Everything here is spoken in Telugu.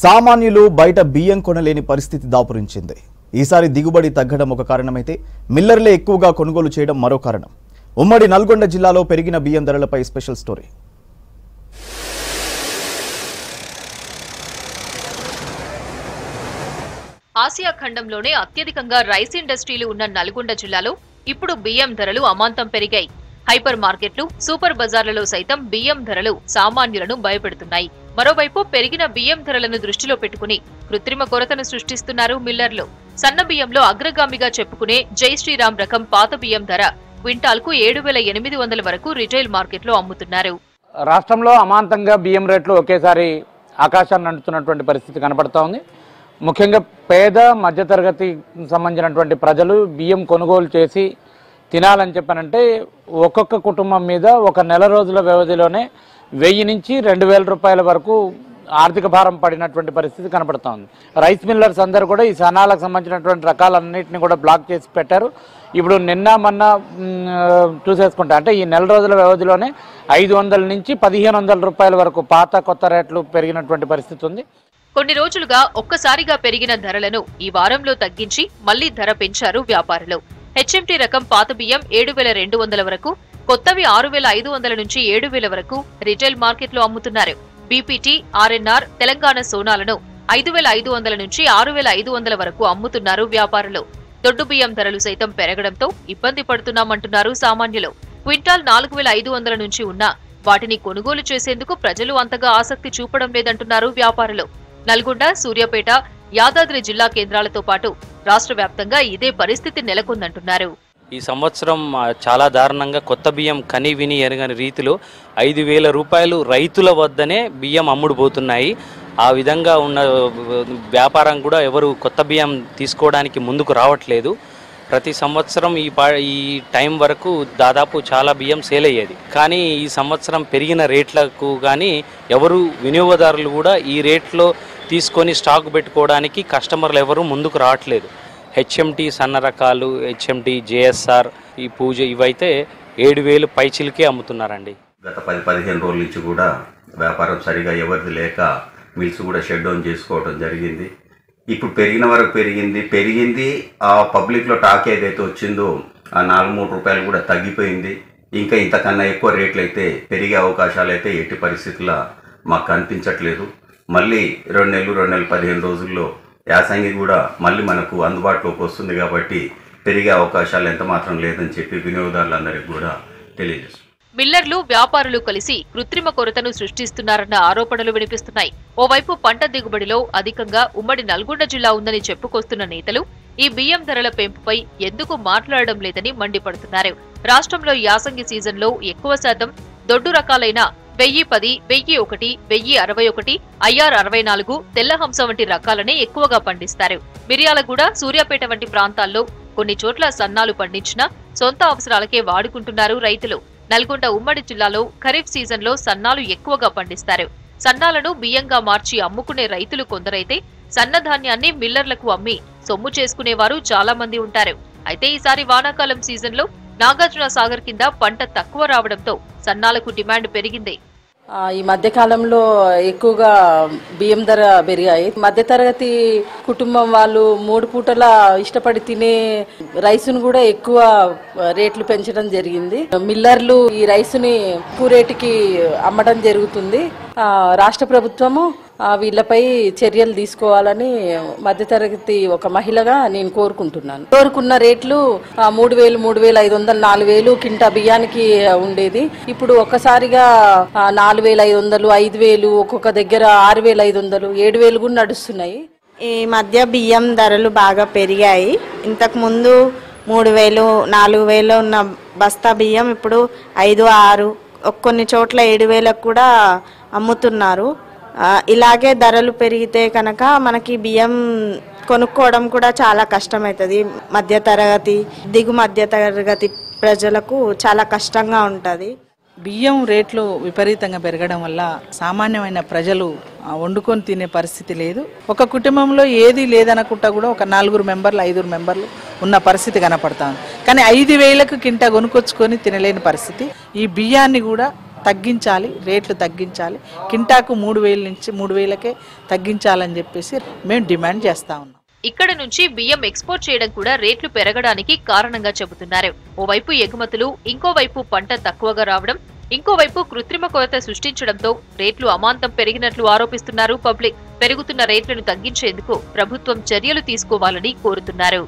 సామాన్యులు బయట బియ్యం కొనలేని పరిస్థితి దాపురించింది. ఈసారి దిగుబడి తగ్గడం ఒక కారణమైతే మిల్లర్లే ఎక్కువగా కొనుగోలు చేయడం మరో కారణం. ఉమ్మడి నల్గొండ జిల్లాలో పెరిగిన బియ్యం ధరలపై స్పెషల్ స్టోరీ. ఆసియా ఖండంలోనే అత్యధికంగా రైస్ ఇండస్ట్రీలు ఉన్న నల్గొండ జిల్లాలో ఇప్పుడు బియ్యం ధరలు అమాంతం పెరిగాయి. హైపర్ మార్కెట్లు, సూపర్ బజార్లలో సైతం బియ్యం ధరలు సామాన్యులను భయపెడుతున్నాయి. మరోవైపు పెరిగిన బియ్యం ధరలను దృష్టిలో పెట్టుకుని కృత్రిమ కొరతను సృష్టిస్తున్నారు మిల్లర్లు. సన్న బియ్యంలో అగ్రగామిగా చెప్పుకునే జై శ్రీరామ్ రకం పాత బియ్యం ధర క్వింటాల్కు 7,800 వరకు రిటైల్ మార్కెట్లో అమ్ముతున్నారు. రాష్ట్రంలో అమాంతంగా బియ్యం రేట్లు ఒకేసారి ఆకాశాన్ని అంటుతున్నటువంటి పరిస్థితి కనబడతా ఉంది. ముఖ్యంగా పేద మధ్యతరగతి సంబంధించినటువంటి ప్రజలు బియ్యం కొనుగోలు చేసి తినాలని చెప్పానంటే ఒక్కొక్క కుటుంబం మీద ఒక నెల రోజుల వ్యవధిలోనే 1000 నుంచి 2,000 రూపాయల వరకు ఆర్థిక భారం పడినటువంటి పరిస్థితి కనబడుతూ ఉంది. రైస్ మిల్లర్స్ అందరూ కూడా ఈ సనాలకు సంబంధించినటువంటి రకాలన్నింటినీ కూడా బ్లాక్ చేసి పెట్టారు. ఇప్పుడు నిన్న మొన్న చూసేసుకుంటా అంటే ఈ నెల రోజుల వ్యవధిలోనే 500 నుంచి 1,500 రూపాయల వరకు పాత కొత్త రేట్లు పెరిగినటువంటి పరిస్థితి ఉంది. కొన్ని రోజులుగా ఒక్కసారిగా పెరిగిన ధరలను ఈ వారంలో తగ్గించి మళ్లీ ధర పెంచారు వ్యాపారులు. హెచ్ఎంటీ రకం పాత బియ్యం 7,200 వరకు, కొత్తవి 6,500 నుంచి 7,000 వరకు రిటైల్ మార్కెట్లో అమ్ముతున్నారు. బీపీటీ, ఆర్ఎన్ఆర్, తెలంగాణ సోనాలను 5,500 నుంచి 6,500 వరకు అమ్ముతున్నారు వ్యాపారులు. దొడ్డు బియ్యం ధరలు సైతం పెరగడంతో ఇబ్బంది పడుతున్నామంటున్నారు సామాన్యులు. క్వింటాల్ 4,500 నుంచి ఉన్నా వాటిని కొనుగోలు చేసేందుకు ప్రజలు అంతగా ఆసక్తి చూపడం లేదంటున్నారు వ్యాపారులు. నల్గొండ, సూర్యాపేట, యాదాద్రి జిల్లా కేంద్రాలతో పాటు రాష్ట్ర వ్యాప్తంగా ఇదే పరిస్థితి నెలకొందంటున్నారు. ఈ సంవత్సరం చాలా దారుణంగా కొత్త బియ్యం కని విని ఎరగని రీతిలో 5,000 రూపాయలు రైతుల వద్దనే బియ్యం అమ్ముడుపోతున్నాయి. ఆ విధంగా ఉన్న వ్యాపారం కూడా ఎవరు కొత్త బియ్యం తీసుకోవడానికి ముందుకు రావట్లేదు. ప్రతి సంవత్సరం ఈ టైం వరకు దాదాపు చాలా బియ్యం సేల్ అయ్యేది. కానీ ఈ సంవత్సరం పెరిగిన రేట్లకు కానీ ఎవరు వినియోగదారులు కూడా ఈ రేట్లో తీసుకొని స్టాక్ పెట్టుకోవడానికి కస్టమర్లు ఎవరు ముందుకు రావట్లేదు. హెచ్ఎంటీ సన్న రకాలు, హెచ్ఎంటీ, జేఎస్ఆర్, ఈ పూజ ఇవైతే 7,000 పైచిలకే అమ్ముతున్నారండి. గత 10-15 రోజుల నుంచి కూడా వ్యాపారం సరిగా ఎవరిది లేక మిల్స్ కూడా షట్ డౌన్ చేసుకోవడం జరిగింది. ఇప్పుడు పెరిగిన వరకు పెరిగింది ఆ పబ్లిక్లో టాక్ ఏదైతే వచ్చిందో ఆ 4-3 రూపాయలు కూడా తగ్గిపోయింది. ఇంకా ఇంతకన్నా ఎక్కువ రేట్లు అయితే పెరిగే అవకాశాలు అయితే ఎట్టి పరిస్థితుల్లో మాకు కనిపించట్లేదు. మళ్ళీ 2 నెలలు 15 రోజుల్లో యాసంగి కూడా మళ్ళీ మనకు అందుబాటులోకి వస్తుంది కాబట్టి పెరిగే అవకాశాలు ఎంత మాత్రం లేదని చెప్పి వినియోగదారులందరికీ కూడా తెలియజేస్తుంది. మిల్లర్లు, వ్యాపారులు కలిసి కృత్రిమ కొరతను సృష్టిస్తున్నారన్న ఆరోపణలు వినిపిస్తున్నాయి. ఓవైపు పంట దిగుబడిలో అధికంగా ఉమ్మడి నల్గొండ జిల్లా ఉందని చెప్పుకొస్తున్న నేతలు ఈ బియ్యం ధరల పెంపుపై ఎందుకు మాట్లాడడం లేదని మండిపడుతున్నారు. రాష్ట్రంలో యాసంగి సీజన్లో ఎక్కువ శాతం దొడ్డు రకాలైన 1010, 1001, 1061, IR 64, తెల్లహంస వంటి రకాలనే ఎక్కువగా పండిస్తారు. మిర్యాలగూడ, సూర్యాపేట వంటి ప్రాంతాల్లో కొన్ని చోట్ల సన్నాలు పండించినా సొంత అవసరాలకే వాడుకుంటున్నారు రైతులు. నల్గొండ ఉమ్మడి జిల్లాలో ఖరీఫ్ సీజన్లో సన్నాలు ఎక్కువగా పండిస్తారు. సన్నాలను బియ్యంగా మార్చి అమ్ముకునే రైతులు కొందరైతే సన్నధాన్యాన్ని మిల్లర్లకు అమ్మి సొమ్ము చేసుకునేవారు చాలా మంది ఉంటారు. అయితే ఈసారి వానాకాలం సీజన్లో నాగార్జున సాగర్ కింద పంట తక్కువ రావడంతో సన్నాలకు డిమాండ్ పెరిగింది. ఈ మధ్య కాలంలో ఎక్కువగా బియ్యం ధర పెరిగాయి. మధ్యతరగతి కుటుంబం వాళ్ళు 3 పూటల ఇష్టపడి తినే రైసును కూడా ఎక్కువ రేట్లు పెంచడం జరిగింది. మిల్లర్లు ఈ రైసుని ఎక్కువ రేటుకి అమ్మడం జరుగుతుంది. రాష్ట్ర ప్రభుత్వము వీళ్ళపై చర్యలు తీసుకోవాలని మధ్యతరగతి ఒక మహిళగా నేను కోరుకుంటున్నాను. కోరుకున్న రేట్లు 3,000, 3,500, 4,000 కింటా బియ్యానికి ఉండేది. ఇప్పుడు ఒక్కసారిగా 4,500, 5,000, ఒక్కొక్క దగ్గర 6,500, 7,000 కూడా నడుస్తున్నాయి. ఈ మధ్య బియ్యం ధరలు బాగా పెరిగాయి. ఇంతకు ముందు 3,000, 4,000 ఉన్న బస్తా బియ్యం ఇప్పుడు 5, 6, కొన్ని చోట్ల 7,000 కూడా అమ్ముతున్నారు. ఇలాగే ధరలు పెరిగితే కనుక మనకి బియ్యం కొనుక్కోవడం కూడా చాలా కష్టమవుతుంది. మధ్యతరగతి, దిగు మధ్యతరగతి ప్రజలకు చాలా కష్టంగా ఉంటుంది. బియ్యం రేట్లు విపరీతంగా పెరగడం వల్ల సామాన్యమైన ప్రజలు వండుకొని తినే పరిస్థితి లేదు. ఒక కుటుంబంలో ఏది లేదనుకుంటా కూడా ఒక 4 మెంబర్లు, 5 మెంబర్లు ఉన్న పరిస్థితి కనపడతాను. కానీ 5,000కు కింటా కొనుక్కొచ్చుకొని తినలేని పరిస్థితి. ఈ బియ్యాన్ని కూడా తగ్గించాలి, రేట్లు తగ్గించాలి, కింటాకు 3,000 నుంచి 3,000కే తగ్గించాలని చెప్పేసి మేము డిమాండ్ చేస్తా ఉన్నాం. ఇక్కడ నుంచి బియ్యం ఎక్స్పోర్ట్ చేయడం కూడా రేట్లు పెరగడానికి కారణంగా చెబుతున్నారు. ఓవైపు ఎగుమతులు, ఇంకోవైపు పంట తక్కువగా రావడం, ఇంకోవైపు కృత్రిమ కొరత సృష్టించడంతో రేట్లు అమాంతం పెరిగినట్లు ఆరోపిస్తున్నారు పబ్లిక్. పెరుగుతున్న రేట్లను తగ్గించేందుకు ప్రభుత్వం చర్యలు తీసుకోవాలని కోరుతున్నారు.